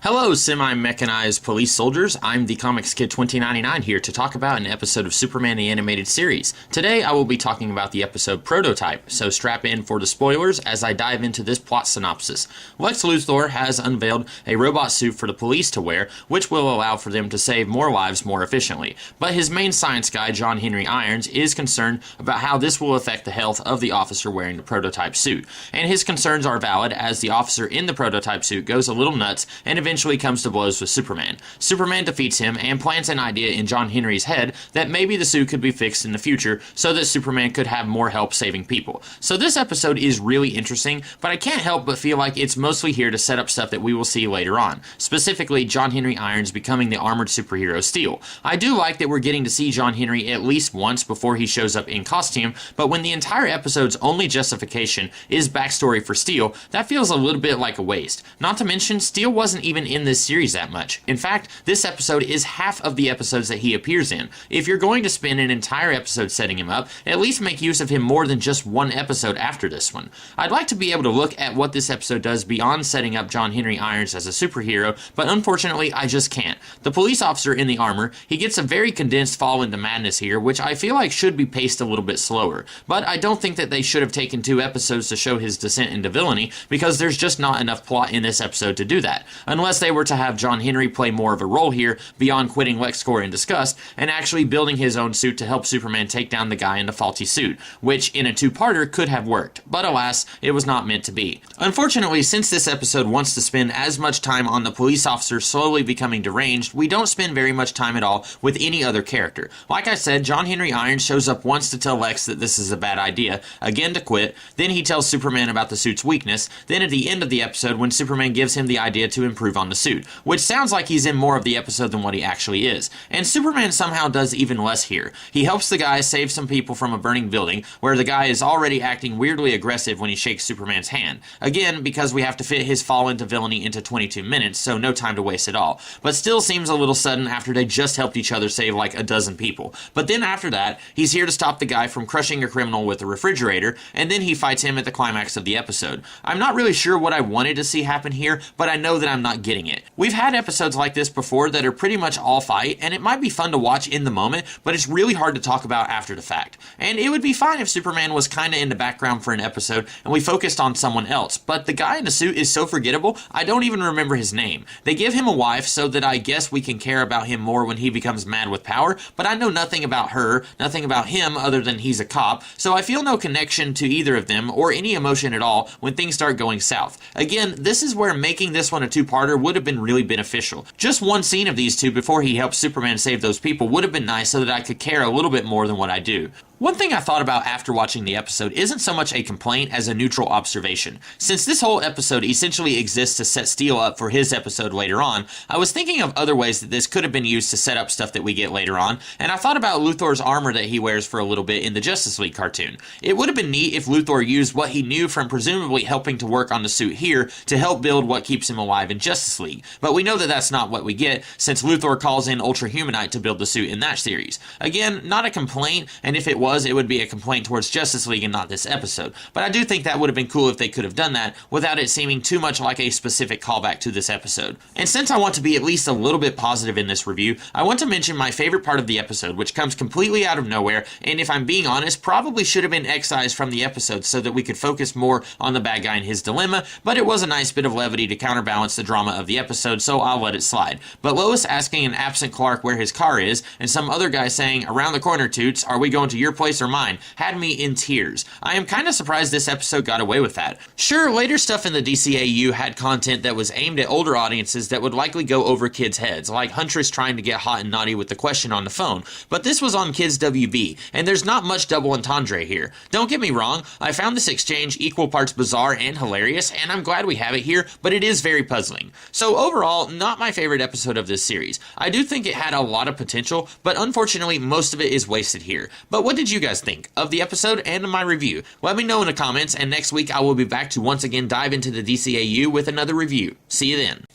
Hello, semi-mechanized police soldiers. I'm the Comics Kid 2099 here to talk about an episode of Superman the Animated Series. Today I will be talking about the episode Prototype, so strap in for the spoilers as I dive into this plot synopsis. Lex Luthor has unveiled a robot suit for the police to wear, which will allow for them to save more lives more efficiently. But his main science guy, John Henry Irons, is concerned about how this will affect the health of the officer wearing the prototype suit. And his concerns are valid as the officer in the prototype suit goes a little nuts and eventually comes to blows with Superman. Superman defeats him and plants an idea in John Henry's head that maybe the suit could be fixed in the future so that Superman could have more help saving people. So this episode is really interesting, but I can't help but feel like it's mostly here to set up stuff that we will see later on. Specifically, John Henry Irons becoming the armored superhero Steel. I do like that we're getting to see John Henry at least once before he shows up in costume, but when the entire episode's only justification is backstory for Steel, that feels a little bit like a waste. Not to mention, Steel wasn't even in this series that much. In fact, this episode is half of the episodes that he appears in. If you're going to spend an entire episode setting him up, at least make use of him more than just one episode after this one. I'd like to be able to look at what this episode does beyond setting up John Henry Irons as a superhero, but unfortunately I just can't. The police officer in the armor, he gets a very condensed fall into madness here, which I feel like should be paced a little bit slower. But I don't think that they should have taken 2 episodes to show his descent into villainy, because there's just not enough plot in this episode to do that. Unless they were to have John Henry play more of a role here, beyond quitting LexCorp in disgust, and actually building his own suit to help Superman take down the guy in the faulty suit, which in a 2-parter could have worked, but alas, it was not meant to be. Unfortunately, since this episode wants to spend as much time on the police officer slowly becoming deranged, we don't spend very much time at all with any other character. Like I said, John Henry Irons shows up once to tell Lex that this is a bad idea, again to quit, then he tells Superman about the suit's weakness, then at the end of the episode when Superman gives him the idea to improve on the suit, which sounds like he's in more of the episode than what he actually is. And Superman somehow does even less here. He helps the guy save some people from a burning building, where the guy is already acting weirdly aggressive when he shakes Superman's hand. Again, because we have to fit his fall into villainy into 22 minutes, so no time to waste at all. But still seems a little sudden after they just helped each other save like a dozen people. But then after that, he's here to stop the guy from crushing a criminal with a refrigerator, and then he fights him at the climax of the episode. I'm not really sure what I wanted to see happen here, but I know that I'm not getting it. We've had episodes like this before that are pretty much all fight, and it might be fun to watch in the moment, but it's really hard to talk about after the fact. And it would be fine if Superman was kinda in the background for an episode and we focused on someone else, but the guy in the suit is so forgettable, I don't even remember his name. They give him a wife so that I guess we can care about him more when he becomes mad with power, but I know nothing about her, nothing about him other than he's a cop, so I feel no connection to either of them or any emotion at all when things start going south. Again, this is where making this one a 2-parter would have been really beneficial. Just one scene of these two before he helps Superman save those people would have been nice so that I could care a little bit more than what I do. One thing I thought about after watching the episode isn't so much a complaint as a neutral observation. Since this whole episode essentially exists to set Steel up for his episode later on, I was thinking of other ways that this could have been used to set up stuff that we get later on, and I thought about Luthor's armor that he wears for a little bit in the Justice League cartoon. It would have been neat if Luthor used what he knew from presumably helping to work on the suit here to help build what keeps him alive in Justice League, but we know that that's not what we get since Luthor calls in Ultra Humanite to build the suit in that series. Again, not a complaint, and if it was, it would be a complaint towards Justice League and not this episode, but I do think that would have been cool if they could have done that without it seeming too much like a specific callback to this episode. And since I want to be at least a little bit positive in this review, I want to mention my favorite part of the episode, which comes completely out of nowhere, and if I'm being honest, probably should have been excised from the episode so that we could focus more on the bad guy and his dilemma, but it was a nice bit of levity to counterbalance the drama of the episode, so I'll let it slide. But Lois asking an absent Clark where his car is, and some other guy saying, "Around the corner, Toots, are we going to your place or mine?" had me in tears. I am kind of surprised this episode got away with that. Sure, later stuff in the DCAU had content that was aimed at older audiences that would likely go over kids' heads, like Huntress trying to get hot and naughty with the question on the phone, but this was on Kids WB, and there's not much double entendre here. Don't get me wrong, I found this exchange equal parts bizarre and hilarious, and I'm glad we have it here, but it is very puzzling. So overall, not my favorite episode of this series. I do think it had a lot of potential, but unfortunately most of it is wasted here. But what did you guys think of the episode and my review? Let me know in the comments, and next week I will be back to once again dive into the DCAU with another review. See you then.